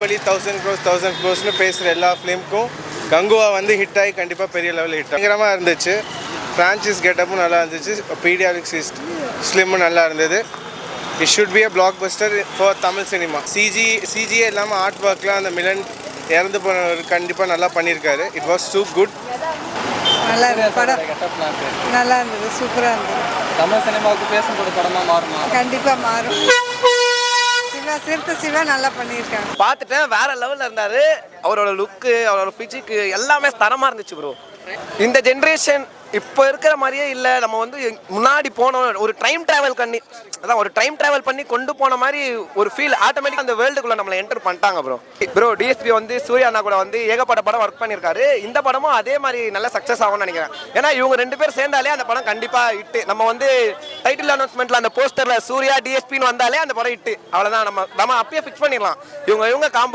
Baahubali 1000 crores 1000 crores பேசுகிற எல்லா ஃபிலிமுக்கும் கங்குவா வந்து ஹிட் ஆகி கண்டிப்பாக பெரிய லெவலில் ஹிட் பயங்கரமாக இருந்துச்சு. ஃப்ரான்சிஸ் கெட்டப்பும் நல்லா இருந்துச்சு. பீடியாலிக் ஸ்லிம்மும் நல்லா இருந்தது. It should be a blockbuster for Tamil cinema. சிஜியே இல்லாமல் ஆர்ட் ஒர்க்லாம் அந்த மிலன் இறந்து போனவர் கண்டிப்பாக நல்லா பண்ணியிருக்காரு. It was too good. நல்லா இருந்தது படம். நல்லா இருந்தது, சூப்பராக இருந்தது. தமிழ் சினிமாவுக்கு பேசக்கூடிய படமாக மாறுமா? கண்டிப்பாக மாறும். சிறுத்தை நல்லா பண்ணியிருக்காங்க. பார்த்துட்டேன், வேற லெவலில் இருந்தார். அவரோட லுக்கு, அவரோட பிசிக்கு எல்லாமே தரமாக இருந்துச்சு ப்ரோ. இந்த ஜென்ரேஷன் இப்போ இருக்கிற மாதிரியே இல்லை. நம்ம வந்து முன்னாடி போனோம், ஒரு டைம் ட்ராவல் பண்ணி கொண்டு போன மாதிரி ஒரு ஃபீல் ஆட்டோமேட்டிக் அந்த வேர்ல்டுக்குள்ளே நம்மளை என்டர் பண்ணிட்டாங்க ப்ரோ. டிஎஸ்பி வந்து சூர்யா அண்ணா கூட வந்து ஏகப்பட்ட படம் ஒர்க் பண்ணியிருக்காரு. இந்த படமும் அதே மாதிரி நல்ல சக்ஸஸ் ஆகும்னு நினைக்கிறேன். ஏன்னா இவங்க 2 பேர் சேர்ந்தாலே அந்த படம் கண்டிப்பாக ஹிட்டு. நம்ம வந்து டைட்டில் அனௌன்ஸ்மெண்ட்டில் அந்த போஸ்டரில் சூர்யா டிஎஸ்பின்னு வந்தாலே அந்த படம் ஹிட்டு. அவ்வளோதான். நம்ம அப்பயே ஃபிக்ஸ் பண்ணிடலாம். இவங்க காம்போ